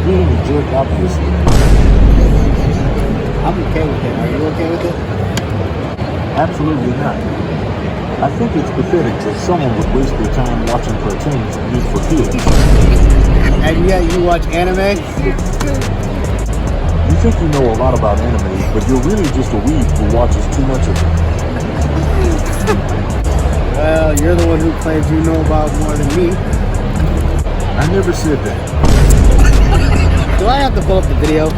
Being a jerk, obviously. I'm okay with it. Are you okay with it? Absolutely not. I think it's pathetic that someone would waste their time watching cartoons made for kids. And yet you watch anime? You think you know a lot about anime, but you're really just a weeb who watches too much of it. Well, you're the one who claims you know about more than me. I never said that. Do I have to pull up the video?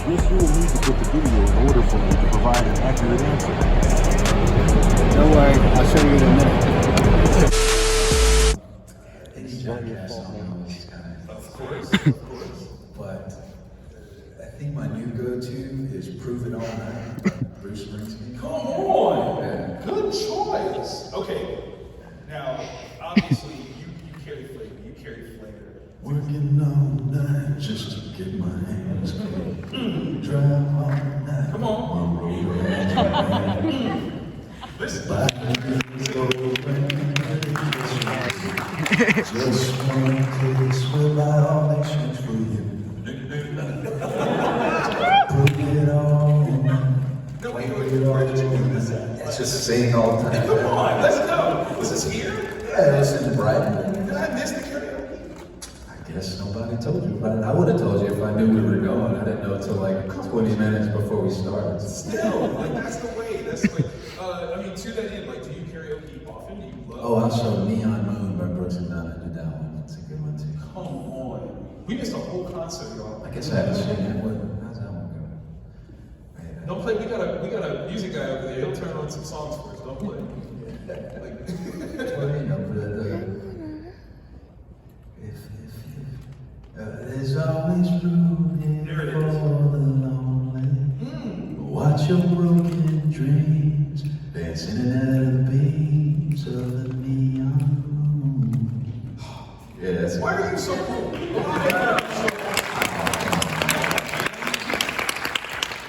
Yes, you will need to put the video in order for me to provide an accurate answer. Don't worry, I'll show you in a minute. Of course. But I think my new go-to is Prove It All Night. Bruce Springsteen. Come on! Yeah. Good choice. Okay. Now, obviously, you carry flavor. You carry flavor. Working all night just to get my hands clean. Drive all night. Come on. Listen. Just one kiss will buy all nations for you. Put it all in. No, wait. Where did you do this at? It's just sing all the time. Come on, let's go. Was this here? Yeah, it's in Brighton. Did I miss the karaoke? I guess nobody told you about it. I would have told you if I knew we were going. I didn't know until like 20 minutes before we started. Still, like that's the way. That's the way. I mean, to that end, like, do you karaoke often? Do you love? Oh, also Neon Moon by Brooks and Dunn. I did that one. It's a good one too. Come on. We missed a whole concert, y'all. I guess I haven't seen that one. How's that one going? Don't play. We got a music guy over there. He'll turn on some songs for us. Don't play. Well, you know, there's always room here for the lonely. Watch your broken dreams dancing out of the beams of the neon moon. Yeah, that's Why are you so cool?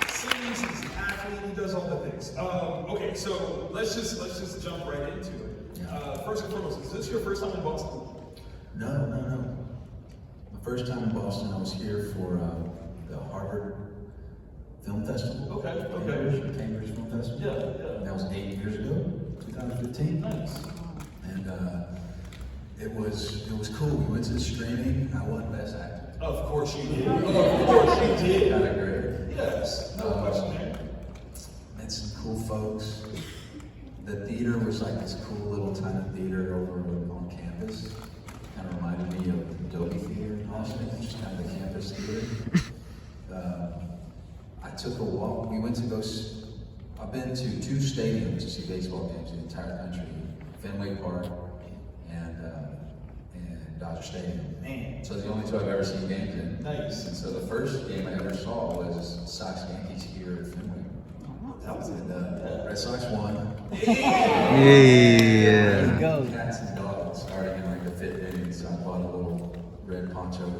Sings, he's an athlete, he does all the things. Okay, so let's just jump right into it. First and foremost, is this your first time in Boston? No. My first time in Boston, I was here for the Harvard Film Festival. Okay. Cambridge Film Festival. Yeah. That was 8 years ago, 2015. Nice. And it was cool. We went to the screening. I won Best Actor. Of course you did. Of course you did. Got a grade. Yes. No question there. Met some cool folks. The theater was like this cool little tiny theater over on campus. Kind of reminded me of Adobe Theater in Austin, just kind of a campus theater. I took a walk. We went to go. I've been to 2 stadiums to see baseball games in the entire country: Fenway Park and Dodger Stadium. Man. So it's the only 2 I've ever seen games in. Nice. And so the first game I ever saw was Sox Yankees here at Fenway. That was in the Red Sox won. There you go. Cats and dogs starting in like the 5th inning, so I bought a little red poncho.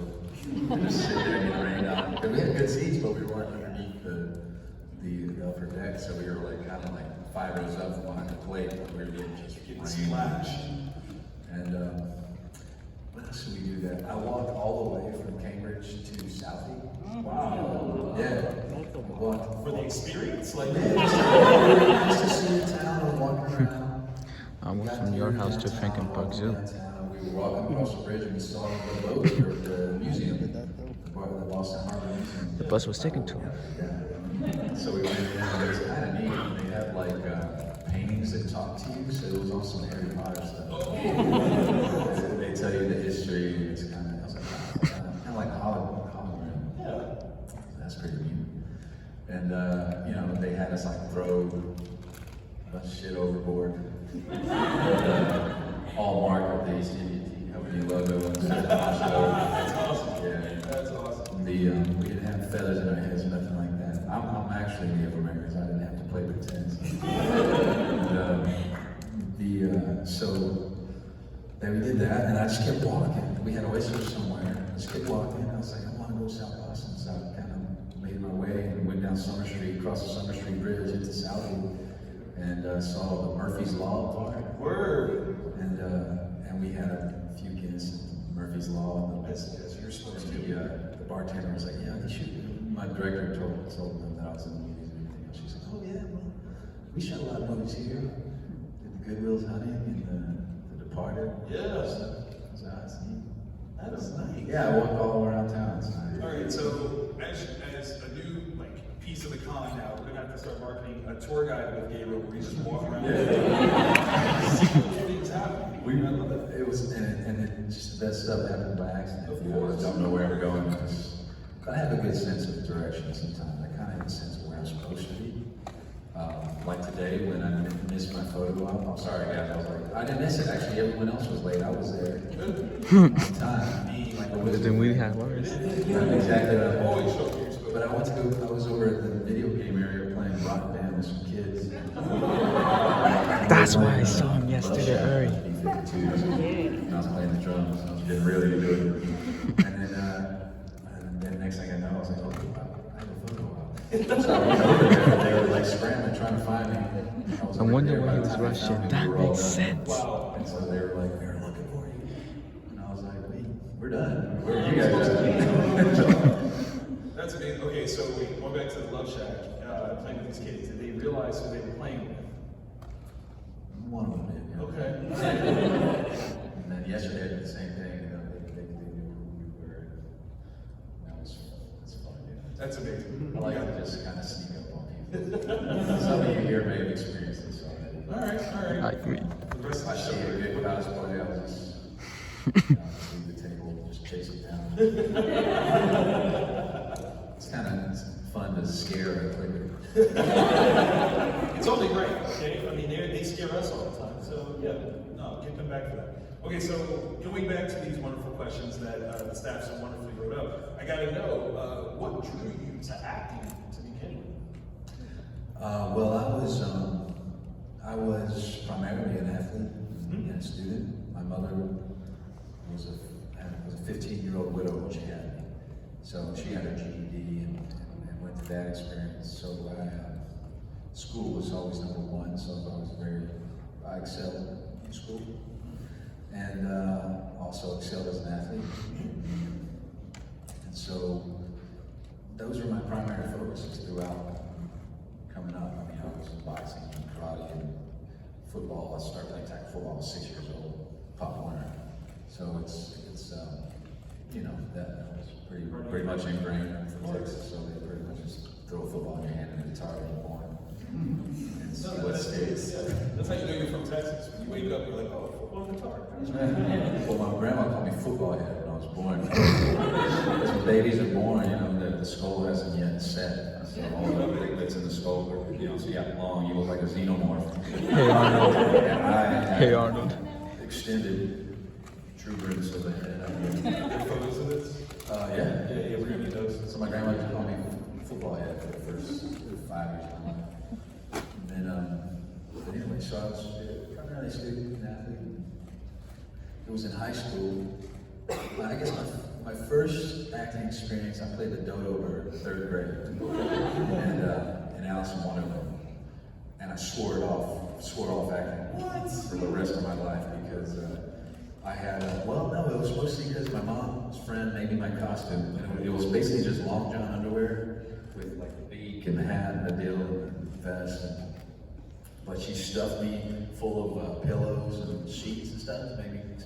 Just sit there and get rained on. We had good seats, but we weren't underneath the upper deck, so we were like kind of like 5 rows up behind the plate. We were getting Splashed. And what else did we do that? I walked all the way from Cambridge to Southie. Wow. Yeah. For the experience? Like, Just to see the town and walking around. I went from your house to Frankenpark Zoo. We were walking across the bridge and we saw the boat or the museum, the Boston Harbor Museum. The bus was taken to him. Yeah. So we went in and it was kind of neat. They had like paintings that talk to you, so it was also Harry Potter stuff. They tell you the history. It's kind of, I was like, kind of like hologram. yeah. That's pretty neat. And you know, they had us like throw a bunch of shit overboard. All marked with the ACDT company logo and stuff. That's awesome. Yeah. That's awesome. We didn't have feathers in our heads, nothing like that. I'm actually Native American, so I didn't have to play pretend. So then we did that, and I just kept walking. We had oysters somewhere. I just kept walking. I was like, I want to go to South Boston. So I kind of made my way and went down Summer Street, across the Summer Street Bridge into Southie, and saw the Murphy's Law bar. Word. And we had a few Guinness The bartender was like, yeah, you should. My director told them that I was in the movies and everything else. She's like, oh yeah, well, we shot a lot of movies here. Did the Goodwill's Hunting and the Departed. Yes. That was nice. Yeah, I walked all around town. It's nice. All right, so as a new piece of the con now, we're gonna have to start marketing a tour guide with Gabriel where he's just walking around. Things happening. I love it. It was, and it just that stuff happened by accident. Of course. I don't know where we're going. But I have a good sense of direction sometimes. I kind of have a sense of where I'm supposed to be. Like today when I missed my photo op. I'm sorry guys, I was like, I didn't miss it. Actually, everyone else was late. I was there on time. Me, like Then we have ours. exactly what I always show you. But I was over at the video game area playing Rock Band with some kids. That's why I saw him yesterday early. And I was playing the drums. I was getting really into it. And then next thing I know, I was like, oh, wow, I have a photo op. So I went over there and they were like scrambling, trying to find me. I wonder why he was rushing. That makes sense. Wow. And so they were like, they're looking for you. And I was like, wait, we're done. Where are you guys at? That's amazing. Okay, so going back to the Love Shack, playing with these kids, did they realize who they were playing with? One of them did. Yeah. Okay. And then yesterday I did the same thing. You know, they knew who we were. That's fun. Yeah. That's amazing. I like to just kind of sneak up on people. Some of you here may have experienced this already. All right. I agree. The rest I of see the a show. good cosplay, I'll just leave the table, just chase it down. It's kind of fun to scare a quicker. It's only right, okay? I mean, they scare us all the time. So, yeah, no, get them back for that. Okay, so going back to these wonderful questions that the staff so wonderfully wrote up, I got to know, what drew you to acting to begin with? Well, I was primarily an athlete and a student. My mother was a 15-year-old widow when she had me. So she had her GED and went through that experience. So school was always number one, so I excelled in school. And also excelled as an athlete. And so those were my primary focuses throughout coming up. I mean, I was in boxing and karate and football. I started playing tackle football at 6 years old, Pop Warner. So it's you know, that was pretty much ingrained from Texas. So they pretty much just throw a football in your hand and a guitar when you're born. And see what stays. That's how you know you're from Texas. When you wake up, you're like, oh, football and guitar. Well, my grandma called me football head when I was born. Because when babies are born, you know, the skull hasn't yet set. So all the bits in the skull, you know, so you got long, you look like a xenomorph. Hey Arnold. And I Hey Arnold. extended true roots of the head. Any photos of this? Yeah. Yeah, we're gonna need those. So my grandma called me football head for the first 5 years of my life. And then, but anyway, so I was primarily a student and athlete. It was in high school. I guess my first acting experience, I played the dodo bird in 3rd grade. And Alice in Wonderland. And I swore off acting for the rest of my life because I had, well, no, it was mostly because my mom's friend made me my costume. And it was basically just long john underwear with like the beak and the hat and the deal and the vest. But she stuffed me full of pillows and sheets and stuff to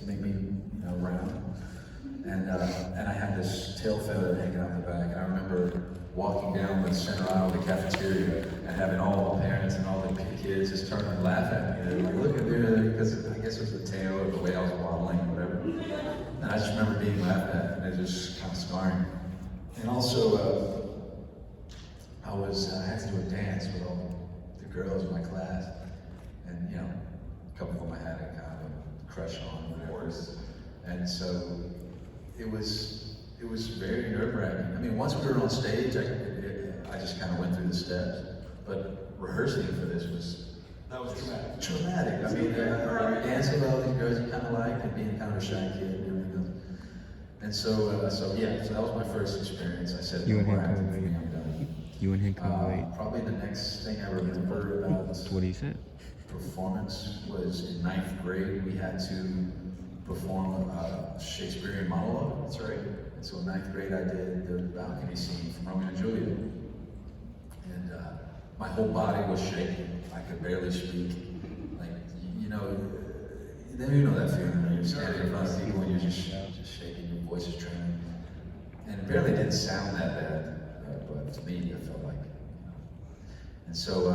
make me you know, round. And I had this tail feather hanging out the back. And I remember walking down the center aisle of the cafeteria and having all the parents and all the kids just turn and laugh at me. They're like, look at there, because I guess it was the tail or the way I was waddling or whatever. And I just remember being laughed at and it just kind of scarring. And also, I had to do a dance with all the girls in my class. And, you know, a couple of them I had a kind of a crush on, whatever. And so it was very nerve-wracking. I mean, once we were on stage, I just kind of went through the steps. But rehearsing for this was traumatic. Traumatic. I mean, dancing with all these girls you kind of like and being kind of a shy kid and everything else. And so that was my first experience. I said, You and him "More acting couldn't for me, wait. I'm done." You and him couldn't wait. Probably the next thing I remember about What he said? performance was in 9th grade. We had to perform a Shakespearean monologue. That's right. So in 9th grade, I did the balcony scene from Romeo and Juliet. And my whole body was shaking. I could barely speak. Like, you know that feeling when you're standing in front of people and you're just shaking, your voice is trembling. And it barely didn't sound that bad, but to me, it felt like, you know. And so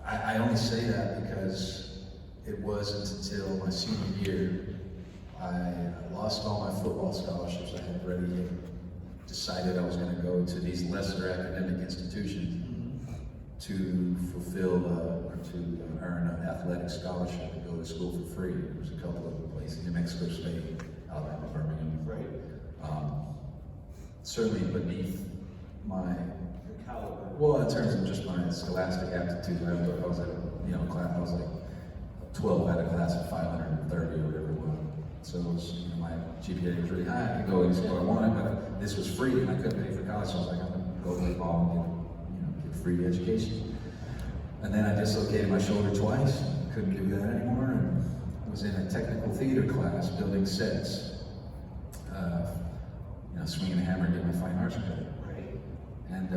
I only say that because it wasn't until my senior year I lost all my football scholarships I had already decided I was going to go to these lesser academic institutions to fulfill or to earn an athletic scholarship to go to school for free. There was a couple of places, New Mexico State, Alabama, Birmingham. Right. Certainly beneath my caliber. Well, in terms of just my scholastic aptitude, I was at class. I was like 12 out of class of 530 or whatever it was. So it was, my GPA was really high. I could go and what I wanted, but this was free, and I couldn't pay for college. So I was like, I'm gonna go play ball and get free education. And then I dislocated my shoulder twice. Couldn't do that anymore, and was in a technical theater class building sets. Swinging a hammer, getting my fine arts credit. And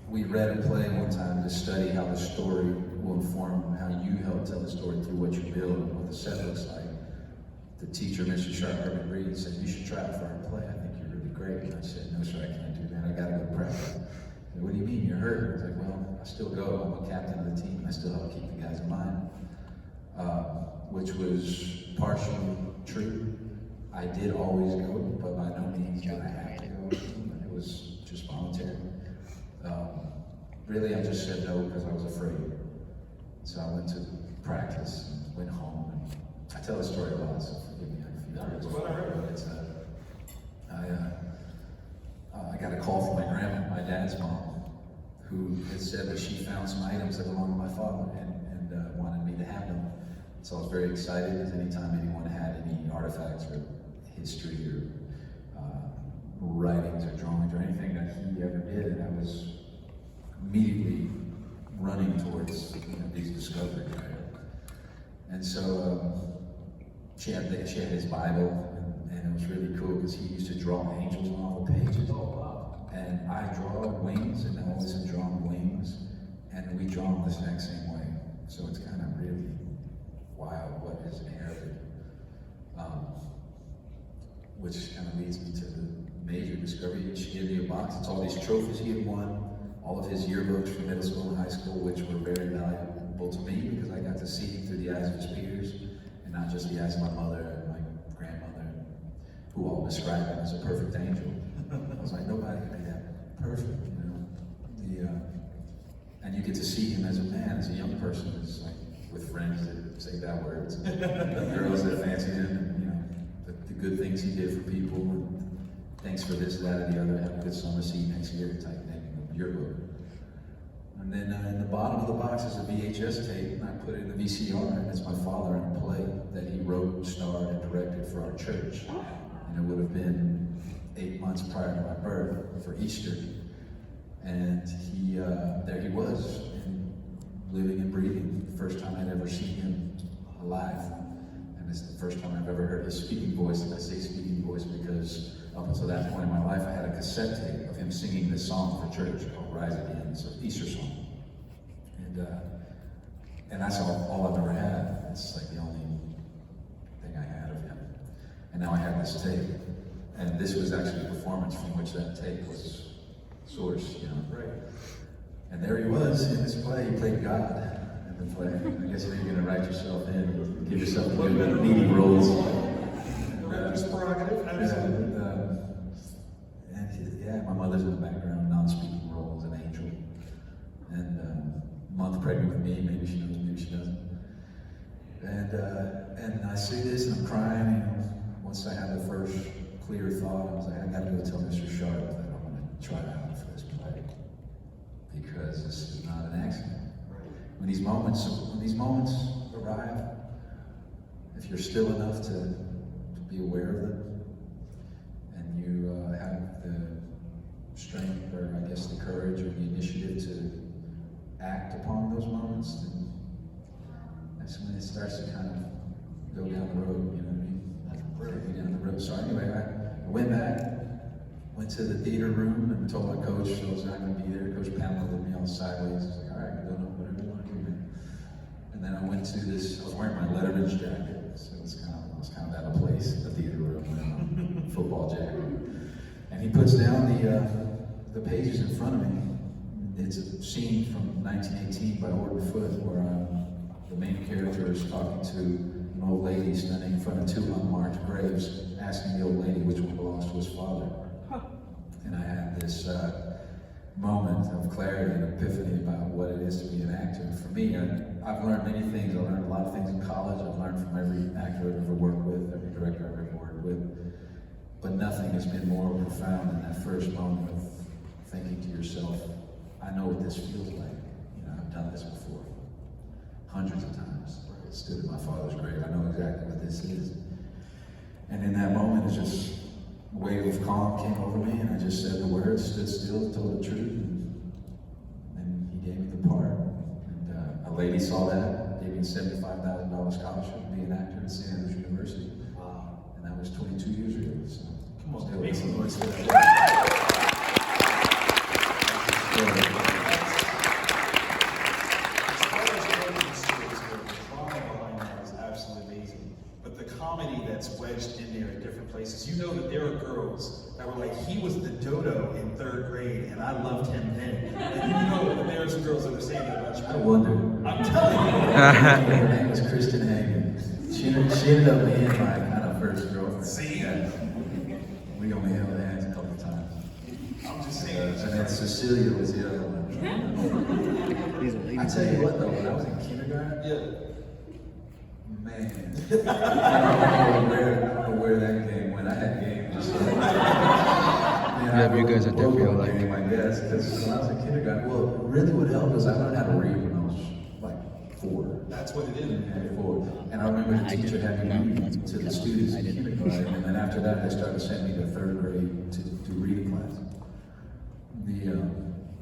we read a play one time to study how the story will inform how you help tell the story through what you build and what the set looks like. The teacher, Mr. Sharp, Reese, said, "You should try it for our play. I think you're really great." And I said, "No, sir, I can't do that. I gotta go practice." He said, "What do you mean? You're hurt?" I was like, "Well, I still go. I'm a captain of the team, and I still help keep the guys in line," which was partially true. I did always go, but by no means did I have to go. It was just voluntary. Really, I just said no because I was afraid. So I went to practice and went home. And I tell the story a lot, so forgive me if you heard it. I got a call from my grandma, my dad's mom, who had said that she found some items that belonged to my father and wanted me to have them. So I was very excited because anytime anyone had any artifacts or history or writings or drawings or anything that he ever did, I was immediately running towards these discoveries. Right? And so she had his Bible, and it was really cool because he used to draw angels on all the pages. And I draw wings, and I always have drawn wings, and we draw them the exact same way. So it's kind of really wild what is inherited. Which kind of leads me to the major discovery. She gave me a box. It's all these trophies he had won, all of his yearbooks from middle school and high school, which were very valuable to me because I got to see him through the eyes of his peers and not just the eyes of my mother and my grandmother, who all described him as a perfect angel. I was like, nobody can be that perfect, and you get to see him as a man, as a young person, as like with friends that say bad words, and girls that fancy him, and the good things he did for people, and thanks for this, that, and the other. Have a good summer. See you next year type thing in your book. And then in the bottom of the box is a VHS tape, and I put it in the VCR, and it's my father in a play that he wrote, starred, and directed for our church. And it would have been 8 months prior to my birth for Easter. And there he was, living and breathing. The first time I'd ever seen him alive. And it's the first time I've ever heard his speaking voice. And I say speaking voice because up until that point in my life, I had a cassette tape of him singing this song for church called Rise Again. It's an Easter song. And that's all I've ever had. It's like the only thing I had of him. And now I have this tape. And this was actually a performance from which that tape was sourced, Right. And there he was in this play. He played God in the play. I guess you're going to write yourself in and give yourself needy roles. That's prerogative. My mother's in the background, non-speaking role as an angel. And a month pregnant with me, maybe she knows, maybe she doesn't. And I see this and I'm crying, and once I had the first clear thought, I was like, I gotta go tell Mr. Sharp that I want to try out for this play. Because this is not an accident. When these moments arrive, if you're still enough to be aware of them, and you have the strength, or I guess the courage or the initiative to act upon those moments, then that's when it starts to kind of go down the road, you know what I mean? Down the road. So anyway, went back, went to the theater room and told my coach I was not going to be there. Coach Panel looked at me all sideways. He's like, all right, go do whatever you want to do, man. And then I went to this, I was wearing my Letterman's jacket, so it was kind of out of place in the theater room, football jacket. And he puts down the pages in front of me. It's a scene from 1918 by Orton Foote, where the main character is talking to an old lady standing in front of two unmarked graves, asking the old lady which one belongs to his father. And I had this moment of clarity and epiphany about what it is to be an actor. And for me, I've learned many things. I learned a lot of things in college. I've learned from every actor I've ever worked with, every director I've ever worked with. But nothing has been more profound than that first moment of thinking to yourself, I know what this feels like. You know, I've done this before. Hundreds of times. I stood at my father's grave. I know exactly what this is. And in that moment, it's just a wave of calm came over me, and I just said the words, stood still, told the truth, and he gave me the part. And a lady saw that, gave me a $75,000 scholarship to be an actor at St. Andrews University. Wow. And that was 22 years ago. So come on, make some noise for that. That's wedged in there in different places. You know that there are girls that were like, he was the dodo in 3rd grade, and I loved him then. And you know that there are some girls that were saying that about you. I wonder. I'm telling you. Her name was Kristen Hagen. She ended up being my kind of first girlfriend. See? Yeah. We only held hands a couple times. I'm just saying. And then Cecilia was the other one. I tell you what though, when I was in kindergarten, man, I don't know where that game went. I had games. Yeah, you guys are definitely like me, I guess, because when I was in kindergarten, well, really what helped is I learned how to read when I was like 4. That's what it is. Yeah, 4. And I remember the teacher had me read to the students in kindergarten, and then after that, they started sending me to 3rd grade to do reading class.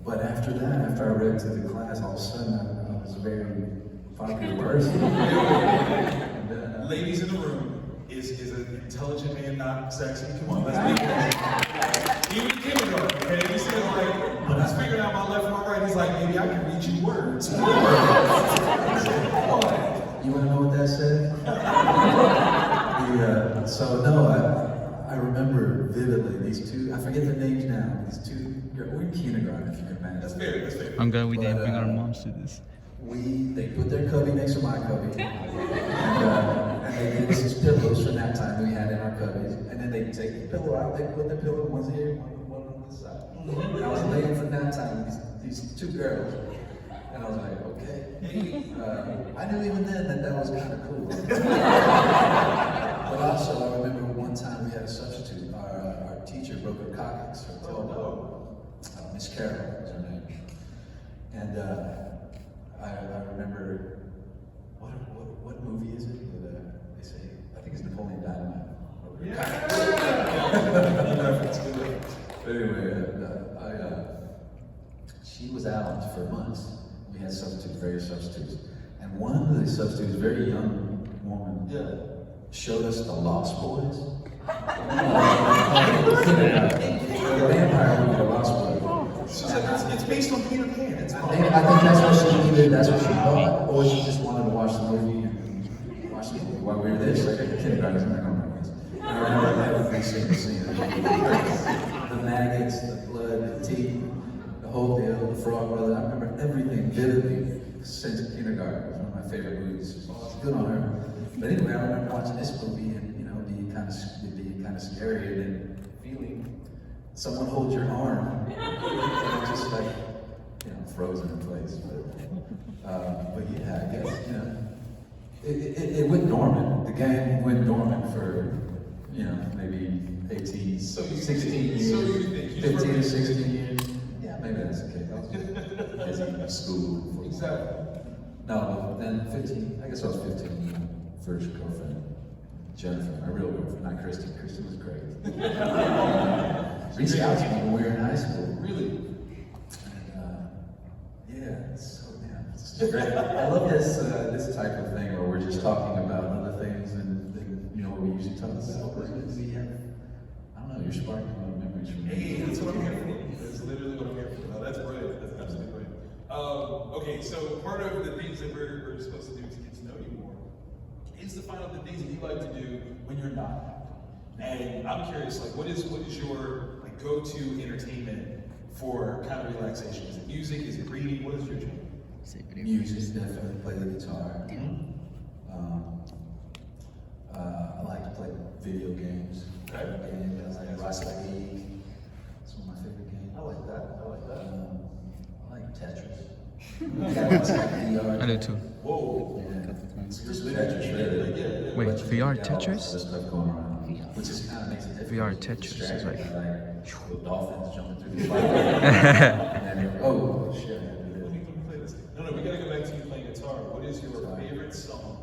But after that, after I read to the class, all of a sudden I was a very popular person. Ladies in the room, is an intelligent man not sexy? Come on, let's be honest. Even in kindergarten, okay? He said like, when he's figuring out my left and my right, he's like, maybe I can read you words. You want to know what that said? So no, I remember vividly these two, I forget their names now, these two, we're in kindergarten if you can imagine. That's fair, that's fair. I'm glad we didn't bring our moms to this. They put their cubby next to my cubby, and they gave us these pillows from that time we had in our cubbies, and then they take the pillow out, they put the pillow one's here, one on this side. And I was laying from that time with these two girls, and I was like, okay. I knew even then that was kind of cool. But also, I remember one time we had a substitute. Our teacher broke her coccyx, her tailbone. Miss Carol was her name. And I remember, what movie is it? They say, I think it's Napoleon Dynamite. But anyway, she was out for months. We had various substitutes. And one of the substitutes, a very young woman, showed us The Lost Boys. The vampire movie, The Lost Boys. She said it's based on Peter Pan. I think that's what she needed, that's what she thought, or she just wanted to watch the movie and watch the movie while we were there. She's like, kindergarten, I'm like, oh my goodness. I remember every single scene. The maggots, the blood, the teeth, the whole deal, the frog brother. I remember everything vividly since kindergarten. It was one of my favorite movies. It's good on her. But anyway, I remember watching this movie and being kind of scary, and then feeling someone hold your arm, and just like frozen in place. But yeah, I guess it went dormant. The game went dormant for maybe 18, 16 years, 15 or 16 years. Yeah, maybe that's the case. I was busy in school. Exactly. No, then 15. I guess I was 15. First girlfriend, Jennifer, my real girlfriend, not Kristen. Kristen was great. Reese out when we were in high school. Really? And it's great. I love this type of thing where we're just talking about other things and what we usually talk about. We have, I don't know, you're sparking a lot of memories from me. Hey, that's what I'm here for. That's literally what I'm here for. No, that's brilliant. That's absolutely brilliant. Okay, so part of the things that we're supposed to do to get to know you more is to find out the things that you like to do when you're not happy. And I'm curious, like, what is your like go-to entertainment for kind of relaxation? Is it music? Is it reading? What is your jam? Music, definitely play the guitar. I like to play video games. Okay. Games, I like Rocket League. It's one of my favorite games. I like that. I like Tetris. I do too. Whoa. It's just Tetris, really. Wait, VR Tetris? Other stuff going around, which is kind of makes it VR difficult. Tetris is like. With dolphins jumping through the fire. And then, oh shit. Let me play this. No, we gotta go back to you playing guitar. What is your favorite song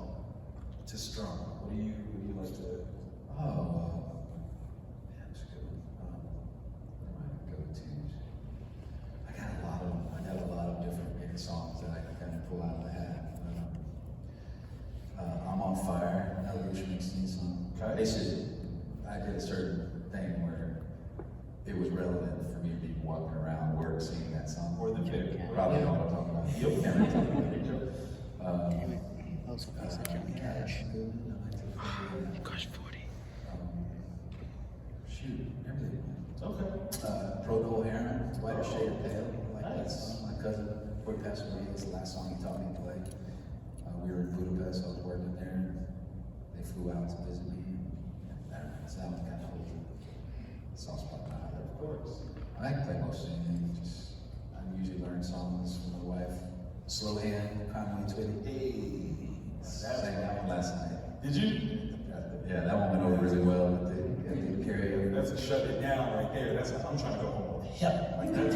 to strum? What do you like to? Oh, yeah, that's a good one. What are my go-tos? I got a lot of different big songs that I can kind of pull out of the hat. I'm on Fire, another Bruce Springsteen song. Okay. I did a certain thing where it was relevant for me to be walking around work singing that song. Or the pick. Probably know what I'm talking about. Yep. Gosh, 40. Shoot, everything. Okay. Procol White Shade of Pale. I like that song. My cousin, before he passed away, was the last song he taught me to play. We were in Budapest, I was working there, and they flew out to visit me. So that was kind of cool. Soft spot in my heart. Of course. I can play most anything. I usually learn songs from my wife. Slow Hand, Conway Twitty. Hey, sang that one last night. Did you? Yeah, that one went over really well with the karaoke. That's a shut it down right there. I'm trying to go home. Yeah. Like that's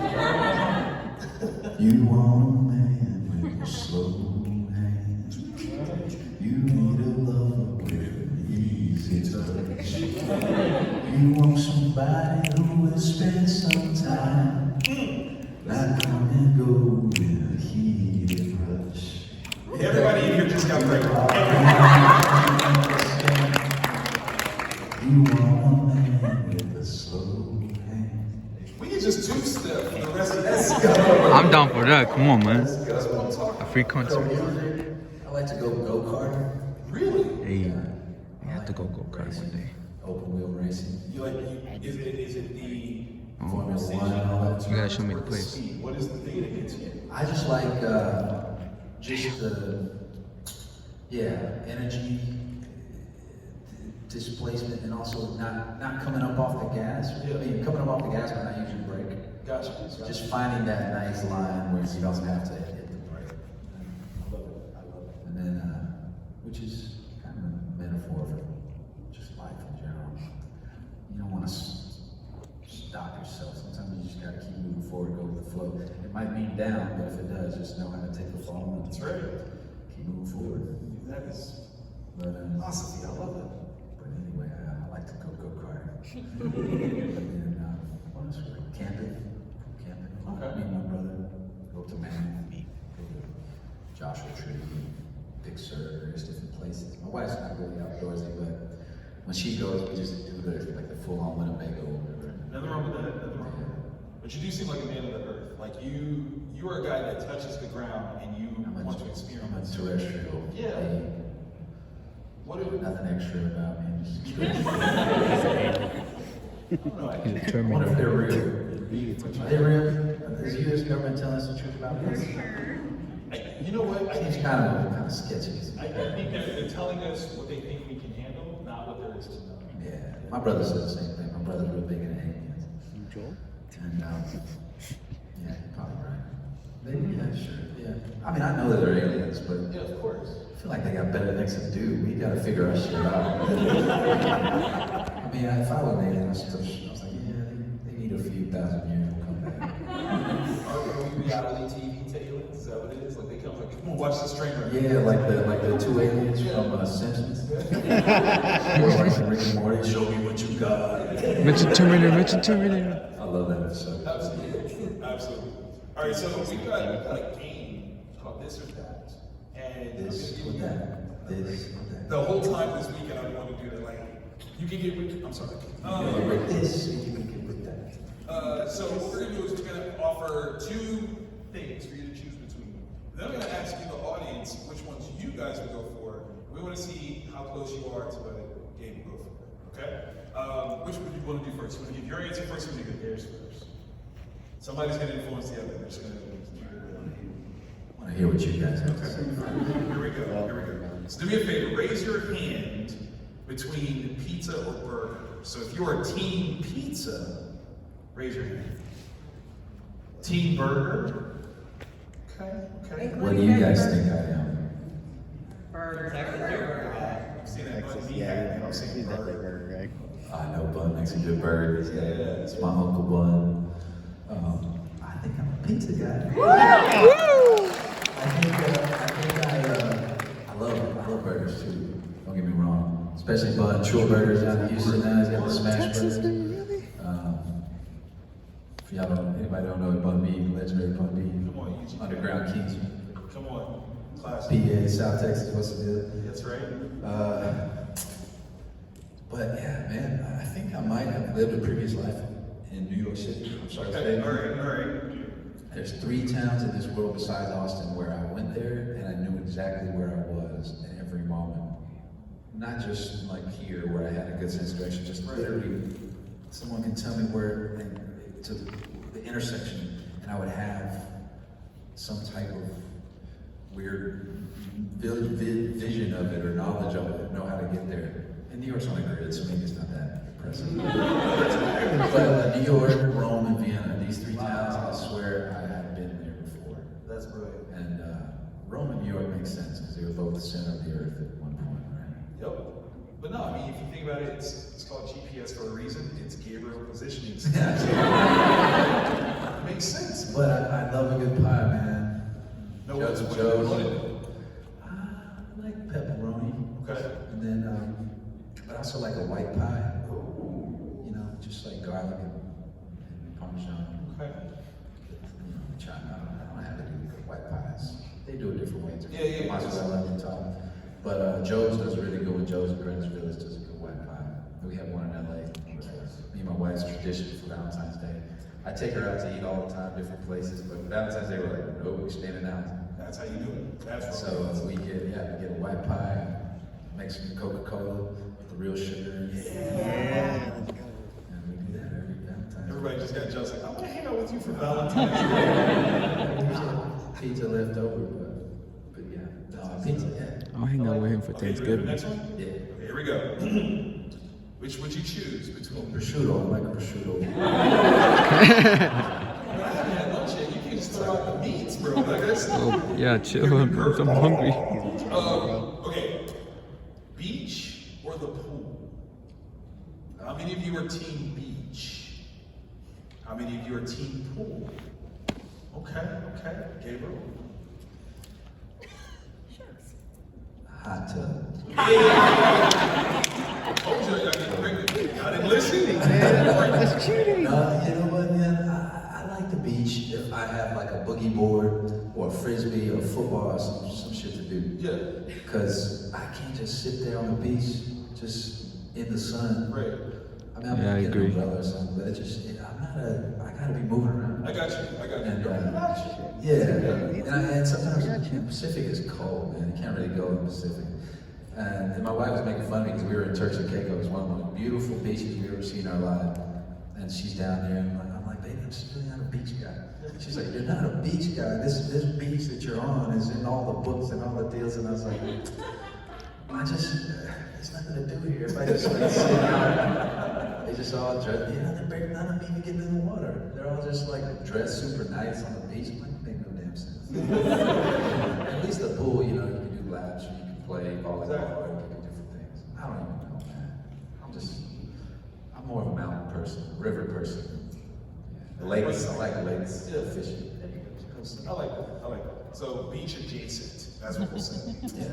You want a man with a slow hand. You need a lover with an easy touch. You want somebody who will spend some time. Not come and go in a heated rush. Everybody in here just got pregnant. You want a man with a slow hand. We can just two-step for the rest of this. I'm down for that. Come on, man. That's what I'm talking A free concert. I like to go go-kart. Really? Hey, we have to go kart one day. Open wheel racing. Is it the Formula One and all that. You gotta show me the place. speed? What is the thing that gets you? I just like just the energy, displacement, and also not coming up off the gas. I mean, coming up off the gas, but not using the brake. Gotcha. Just finding that nice line where you don't have to hit the brake. I love it. And then, which is kind of a metaphor for just life in general. You don't want to stop yourself. Sometimes you just got to keep moving forward, go with the flow. It might mean down, but if it does, just know how to take the fall and That's right. keep moving forward. That is But philosophy. I love it. But anyway, I like to go-kart. And then, what else? Camping. Okay. Me and my brother go to Mammoth, go to Joshua Tree, Big Sur, various different places. My wife's not really outdoorsy, but when she goes, we just do the full-on Winnebago or whatever. Nothing wrong with that. Nothing wrong with that. But you do seem like a man of the earth. Like you are a guy that touches the ground and you want to I'm a experience. terrestrial. Yeah. Nothing extra about me. Just I don't know. He's I wonder determined. if they're real. Are they real? Is the U.S. government telling us the truth about this? You know what? It's kind of sketchy. I think they're telling us what they think we can handle, not what there is to know. Yeah, my brother said the same thing. My brother's real big into aliens. Joel? And yeah, you're probably right. Maybe, yeah, sure. Yeah. I mean, I know that they're aliens, but Yeah, of course. I feel like they got better things to do. We gotta figure our shit out. I mean, if I was an alien, I was like, yeah, they need a few thousand years to come back. Are we reality TV to aliens? Is that what it is? Like they come like, come on, watch this train wreck. Yeah, like the two aliens from Simpsons. Like Rick and Morty, show me what you got. Mention Terminator. I love that episode. Absolutely. Absolutely. All right, so we've got a game called This or That. And This or that. This or that. the whole time this weekend I want to do it, like, You can get with, I'm sorry. With this, you can get with that. So what we're gonna do is we're gonna offer 2 things for you to choose between. Then I'm gonna ask you, the audience, which ones you guys would go for. We wanna see how close you are to what Gabe would go for, okay? Which would you wanna do first? You wanna give your answer first, or you give theirs first? Somebody's gonna influence the other. They're just gonna I want to hear what you guys have to say. Here we go. So do me a favor, raise your hand between pizza or burger. So if you're team pizza, raise your hand. Team burger? Okay. What do you guys think I am? I'm seeing that bun meat hat, I'm saying burger. I know Bun makes a good burger. Yeah, it's my Uncle Bun. I think I'm a pizza guy. I love burgers too. Don't get me wrong. Especially Bun, True Burgers down in Houston now. He's got the smash burgers. If y'all don't, anybody don't know Bun B, legendary Bun B, Underground Kings. Come on, classic. PA, South Texas, what's the deal? That's right. But yeah, man, I think I might have lived a previous life in New York City. I'm sorry to say. All right. There's 3 towns in this world besides Austin where I went there and I knew exactly where I was at every moment. Not just like here where I had a good sense of direction, just literally someone can tell me where to the intersection and I would have some type of weird vision of it or knowledge of it, know how to get there. And New York's on a grid, so maybe it's not that impressive. But New York, Rome, and Vienna, these 3 towns, I swear I had been there before. That's brilliant. And Rome and New York makes sense because they were both the center of the earth at one point, right? Yep. But no, I mean, if you think about it, it's called GPS for a reason. It's Gabriel positioning. It makes sense. But I love a good pie, man. No, Joe's. I like pepperoni. Okay. And then, but I also like a white pie. You know, just like garlic and Parmesan. Okay. You know, China. I don't have to do white pies. They do it different ways. Yeah. Mozzarella on top. But Joe's does really good with Joe's and Greenwich Village does a good white pie. We have one in LA. Me and my wife's tradition for Valentine's Day. I take her out to eat all the time, different places, but Valentine's Day we're like, no, we're standing out. That's how you do it. That's So we get a white pie, make some Coca-Cola with the real sugar. Yeah. And we do that every Valentine's. Everybody just got jealous. Like, I want to hang out with you for Valentine's Day. Pizza left over, but yeah. No, pizza, yeah. I'll hang out with him for Okay, you ready for the Thanksgiving. next one? Yeah. Okay, here we go. Which would you choose between? Prosciutto, I like a prosciutto. I haven't had lunch yet. You can just throw out the meats, bro. Like that's. Oh, yeah, chill. I'm hungry. Okay. Beach or the pool? How many of you are team beach? How many of you are team pool? Okay. Gabriel? Hot tub. I didn't listen. That's cheating. You know what, man? I like the beach if I have like a boogie board or a frisbee or football or some shit to do. Yeah. Because I can't just sit there on the beach, just in the sun. Right. I mean, I'm Yeah, gonna I get agree. an umbrella or something, but I gotta be moving around. I got you. And, You're yeah, and sometimes the Pacific is cold, man. You can't really go in the Pacific. And my wife was making fun of me because we were in Turks and Caicos, one of the most beautiful beaches we've ever seen in our life. And she's down there, and I'm like, baby, I'm just really not a beach guy. She's like, you're not a beach guy. This beach that you're on is in all the books and all the deals. And I was like, there's nothing to do here. If I just like sit out, they just all dress, none of them even getting in the water. They're all just like dressed super nice on the beach. I'm like, make no damn sense. At least the pool, you can do laps, or you can play volleyball, or you can do different things. I don't even know, man. I'm more of a mountain person, a river person. Yeah. Lakes, I like lakes, fishing. I like that. So beach adjacent. That's what we'll say. Yeah.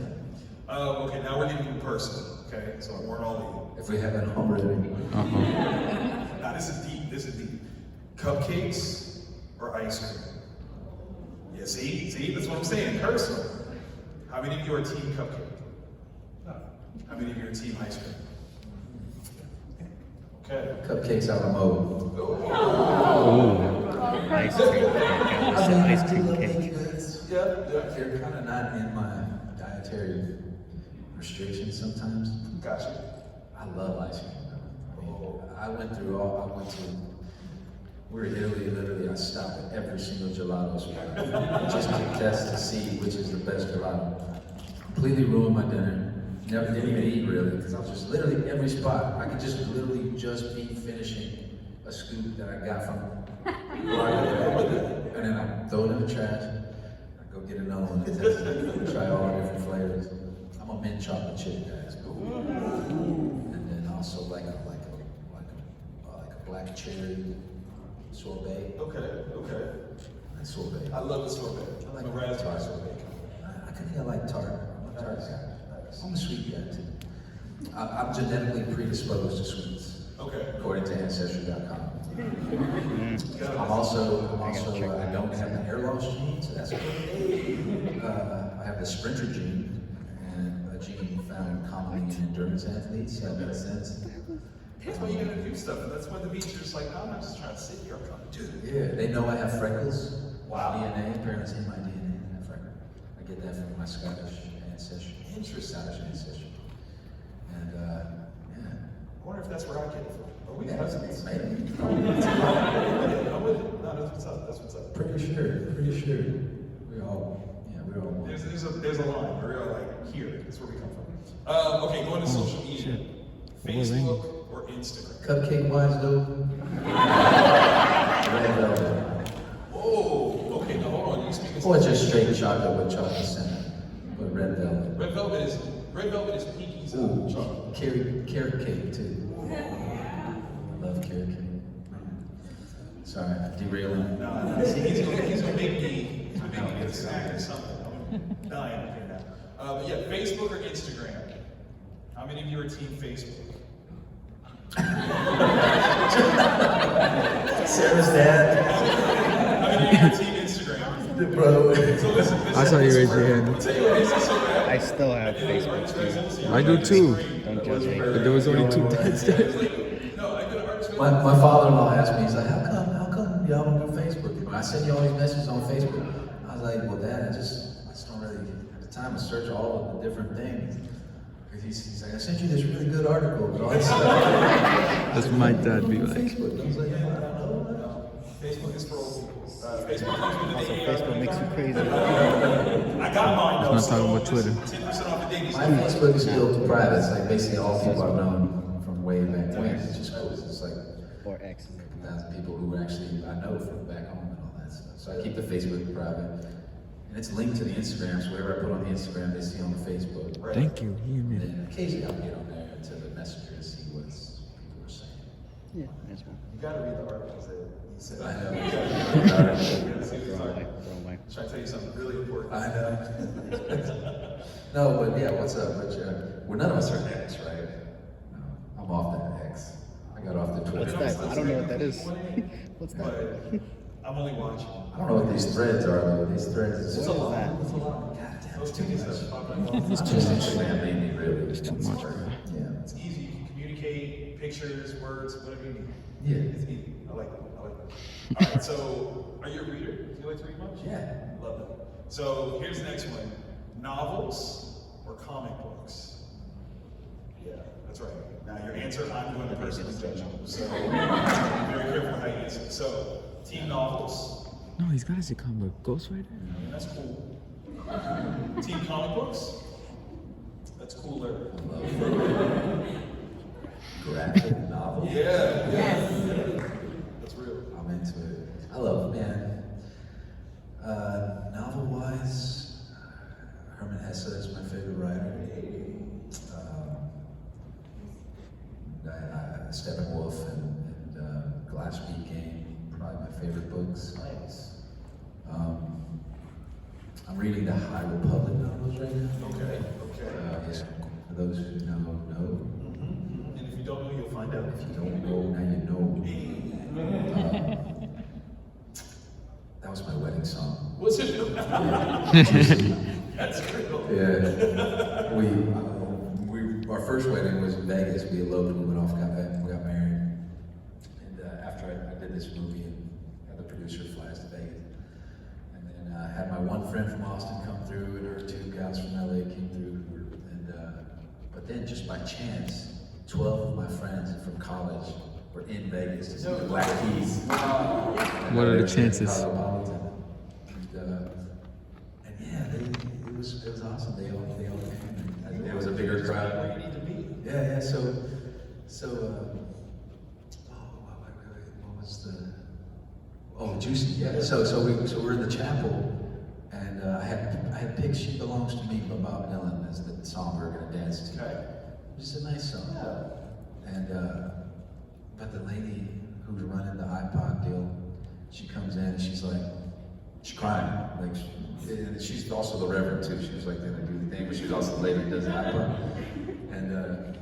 Okay, now we're getting personal. Okay, so we're all If we haven't already. Uh-huh. in. Now this is deep. Cupcakes or ice cream? Yeah, see, that's what I'm saying. Personal. How many of you are team cupcake? How many of you are team ice cream? Okay. Cupcakes out of mode. Ice cream cake. I was an ice cream cake. Yeah. They're kind of not in my dietary restrictions sometimes. Gotcha. I love ice cream. I mean, I went to, we were in Italy, literally, I stopped at every single gelato spot just to test to see which is the best gelato. Completely ruined my dinner. Never didn't even eat really, because I was just literally every spot. I could just literally just be finishing a scoop that I got from and then I throw it in the trash. I go get another one and test it, try all the different flavors. I'm a mint chocolate chip guy. It's cool. And then also like a black cherry sorbet. Okay. Nice sorbet. I love the sorbet. I like the raspberry sorbet. I think I like tart. I'm a tart guy. I'm a sweet guy too. I'm genetically predisposed to sweets. Okay. According to Ancestry.com. I'm also I don't have the hair loss gene, so that's good. I have the sprinter gene, and a gene found commonly in endurance athletes, so that makes sense. That's why you gotta do stuff. And that's why the beach is like, I'm not just trying to sit here. I'm trying to do it. Yeah, they know I have freckles. Wow. DNA, apparently it's in my DNA, I have freckles. I get that from my Scottish ancestry. Scottish ancestry. And yeah. I wonder if that's where I get it from. Are we Yeah, cousins? maybe. I'm with it. No, that's what's up. That's what's up. Pretty sure. We're all one. There's a line. We're all like, here. That's where we come from. Okay, going to social media. Facebook or Instagram? Cupcake wise though. Red velvet. Oh, okay, now hold on. You speak Or just straight chocolate with chocolate center. But red velvet. Red velvet is Pinky's chocolate. Carrot cake too. I love carrot cake. Sorry, derailing. No. See, he's gonna make me get a snack or something. I'm dying here now. But yeah, Facebook or Instagram? How many of you are team Facebook? Sarah's dad. How many of you are team Instagram? Bro. So listen, I saw you raise your hand. I'll tell you what, this is so bad. I still have Facebook too. I do too. Don't judge me. But there was only 2 dads. No, I go to arts. My father-in-law asked me, he's like, how come y'all don't do Facebook? And I send you all these messages on Facebook. I was like, well, Dad, I just don't really have the time to search all of the different things. He's like, I sent you this really good article, but all this stuff. That's my dad be like. Facebook. I was like, I don't know. Facebook is for old people. Facebook Also, Facebook makes you crazy. I got mine though. I'm not talking about Twitter. 10% off the daily. My Facebook is still private. It's like basically all people I've known from way back when. It's just cool. It's like Or X. 1,000 people who actually I know from back home and all that stuff. So I keep the Facebook private. And it's linked to the Instagram, so whatever I put on the Instagram, they see on the Facebook. Right. Thank you. And then occasionally I'll get on there to the messenger to see what people are saying. Yeah, that's one. You gotta read the articles that he said. I know. You gotta see what he's Throw talking away, about. throw away. Should I tell you something really important? I know. No, but yeah, what's up? Well, none of us are X, right? No, I'm off that X. I got off the Twitter. What's that? I don't know what that is. What's that? But I'm only watching. I don't know what these threads are, though. These threads is just What is that? goddamn, Those two things that pop up. it's just Instagram made me really. It's too much, bro. Yeah. It's easy. You can communicate, pictures, words, whatever you need. Yeah. It's easy. I like it. All right, so are you a reader? Do you like to read much? Yeah. Love it. So here's the next one. Novels or comic books? Yeah, that's right. Now your answer, I'm going to personally judge you. So be very careful how you answer. So, team novels. No, he's got his comic book. Ghostwriter? That's cool. Team comic books? That's cooler. Graphic novel. Yeah. Yes. That's real. I'm into it. I love, man. Novel-wise, Herman Hesse is my favorite writer. Steppenwolf and Glass-Beak Game, probably my favorite books. Nice. I'm reading the High Republic novels right now. Okay. Yeah. For those who know. And if you don't know, you'll find out. If you don't know, now you know. That was my wedding song. Was it? That's real. Yeah. Our first wedding was in Vegas. We eloped, we went off, got married. friend from Austin come through, and her 2 gals from LA came through, and but then just by chance, 12 of my friends from college were in Vegas to see the Black Keys. What are the chances? And yeah, it was awesome. They all came. It was a bigger crowd. You need to meet. Yeah. So what was the? Oh, Juicy. Yeah. So we're in the chapel, and I had picked "She Belongs to Me" by Bob Dylan as the song we were gonna dance to. Okay. It's a nice song. Yeah. And but the lady who's running the iPod deal, she comes in and she's crying. And she's also the reverend too. She was like gonna do the thing, but she's also the lady who does the iPod. And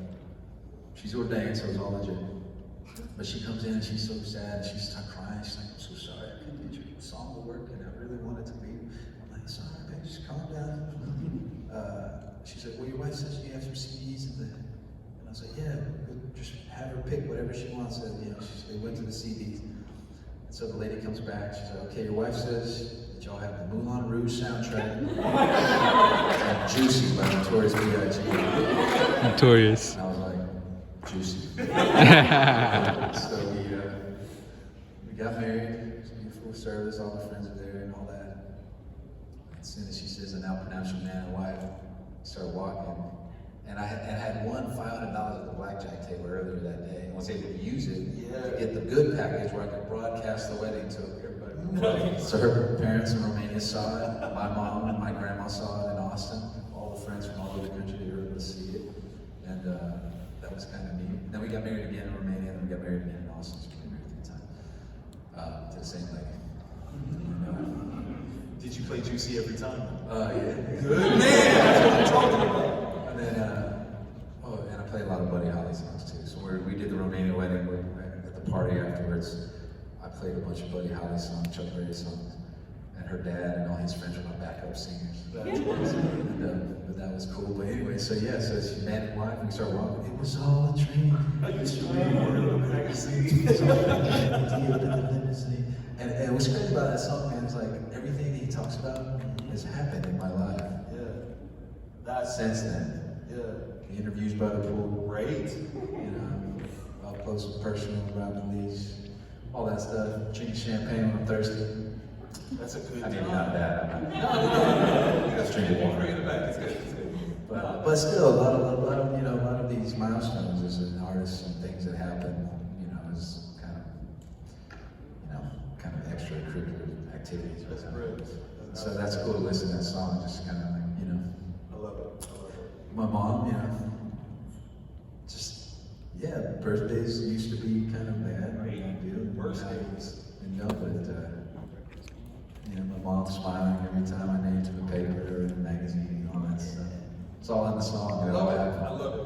she's ordained, so it's all legit. But she comes in and she's so sad. She starts crying. She's like, "I'm so sorry. I couldn't get your song to work, and I really wanted to be." I'm like, "Sorry, babe, just calm down." She's like, "Well, your wife says you have some CDs in there." And I was like, "Yeah, just have her pick whatever she wants." And they went to the CDs. And so the lady comes back. She's like, "Okay, your wife says that y'all have the Moulin Rouge soundtrack and Juicy by Notorious B.I.G." Notorious. And I was like, "Juicy." So we got married. Full service. All the friends are there and all that. As soon as she says, "I now pronounce you man and wife," I started walking. And I had won $500 at the blackjack table earlier that day, and was able to use it to get the good package where I could broadcast the wedding to everybody. So her parents in Romania saw it, my mom and my grandma saw it in Austin. All the friends from all over the country were able to see it, and that was kind of neat. Then we got married again in Romania, and then we got married again in Austin. So we got married 3 times to the same lady. Did you play Juicy every time? Yeah. Good man. That's what I'm talking about. And then, and I play a lot of Buddy Holly songs too. So we did the Romania wedding at the party afterwards. I played a bunch of Buddy Holly songs, Chuck Berry songs, and her dad and all his friends were my backup singers. But that was cool. But anyway, so she man and wife, and we started walking. It was all a dream. I used to read the magazine. And what's great about that song, man, is like everything that he talks about has happened in my life. Yeah. That's Since then. Yeah. The interviews by the pool. Great. Up close and personal, around the leash, all that stuff. Drinking champagne when I'm thirsty. That's a good I mean, time. not that. No. Just drinking water. Bring it back. It's good. It's good. But still, a lot of these milestones as an artist and things that happen, is kind of extracurricular activities. That's great. So that's cool to listen to that song, just kind of like, I love it. my mom, birthdays used to be kind of bad. Right. Birthdays. My mom's smiling every time I name to the paper or in the magazine and all that stuff. It's all in the song. I love it.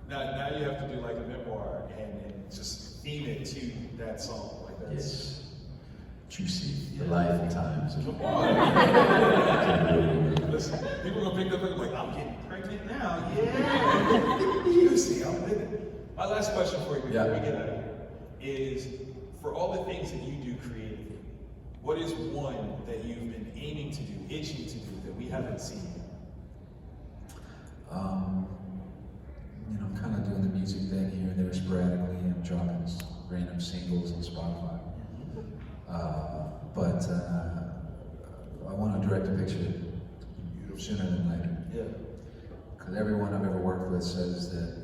Now you have to do like a memoir and just theme it to that song. Like that. Yes. Juicy, the life and times. Come on. Listen, people are gonna pick up and like, I'm getting pregnant now. Yeah. Juicy, I'm with it. My last question for you before we get out of here is, for all the things that you do creatively, what is one that you've been aiming to do, itching to do, that we haven't seen yet? I'm kind of doing the music thing here and there sporadically and dropping random singles on Spotify. But I want to direct a picture sooner than later. Yeah. Because everyone I've ever worked with says that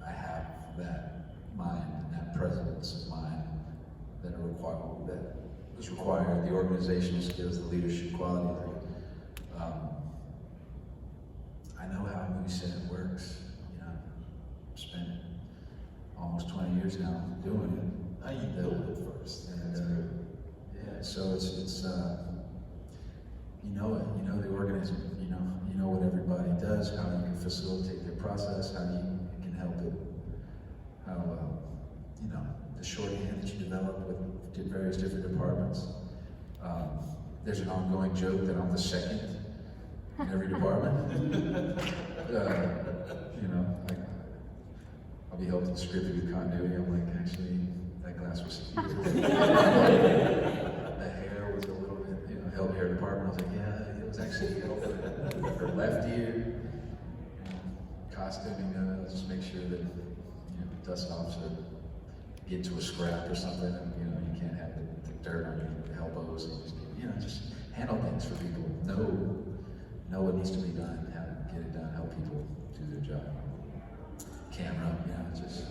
I have that mind and that presence of mind that is required, the organizational skills, the leadership qualities. I know how a movie set works. I've spent almost 20 years now doing it. How you build it first. And, so it's the organism, you know what everybody does, how you can facilitate their process, how you can help it, how, the shorthand that you develop with various different departments. There's an ongoing joke that I'm the second in every department. I'll be helping the script with continuity. I'm like, actually, that glass was here. The hair was a little bit, hair department. I was like, yeah, was actually her left ear. Costuming, just make sure that dust offs or get into a scrap or something, and you can't have the dirt on your elbows, and just handle things for people. Know what needs to be done, how to get it done, help people do their job. Camera, just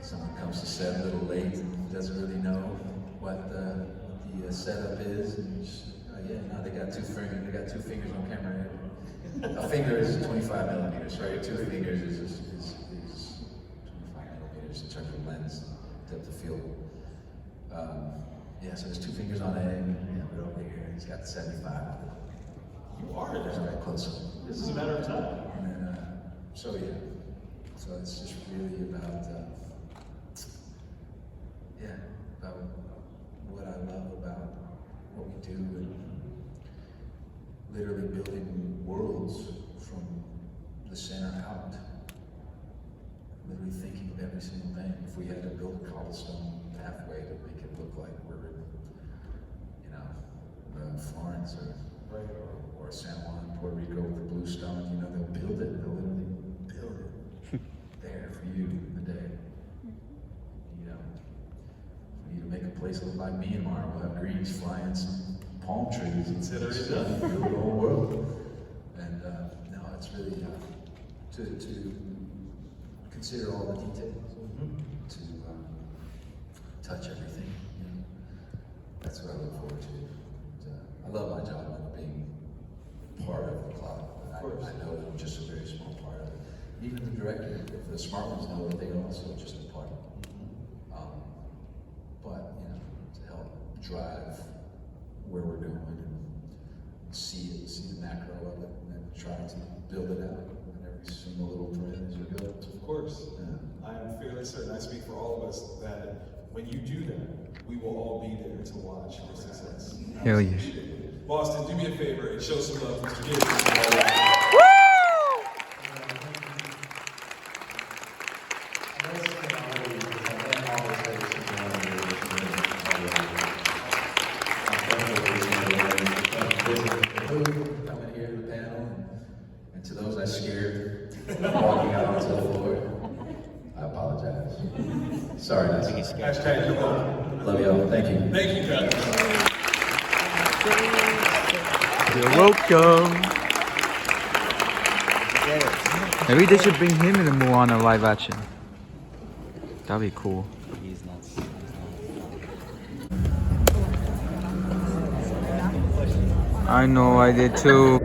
someone comes to set a little late and doesn't really know what the setup is, and they got two fingers on camera. A finger is 25 millimeters, right? 2 fingers is 25 millimeters in terms of lens depth of field. So there's 2 fingers on A, but over here he's got 75. You are There's right close up. This is a matter of time. And then, so it's just really about, about what I love about what we do, and literally building worlds from the center out. Literally thinking of every single thing. If we had to build a cobblestone pathway to make it look like we're in, Florence or San Juan, Puerto Rico with the blue stone, they'll build it. They'll literally build it there for you in the day. We need to make a place look like Myanmar. We'll have greens flying some palm trees and build the whole world. And it's really to consider all the details, to touch everything. That's what I look forward to. I love my job. I love being part of the club. I know that I'm just a very small part of it. Even the director, if the smart ones know that they also just a part of it. But to help drive where we're going and see the macro of it, and then try to build it out in every single little thread as we go. Of course. Yeah. I'm fairly certain, I speak for all of us, that when you do that, we will all be there to watch your success. Hell yeah. Boston, do me a favor and show some love to Mr. Gabriel. Coming here to the panel, and to those I scared walking out onto the floor, I apologize. Sorry, that's Hashtag you're welcome. love y'all. Thank you. Thank you, guys. You're welcome. Maybe they should bring him in the Moana live action. That'd be cool. He's nuts. I know, I did too.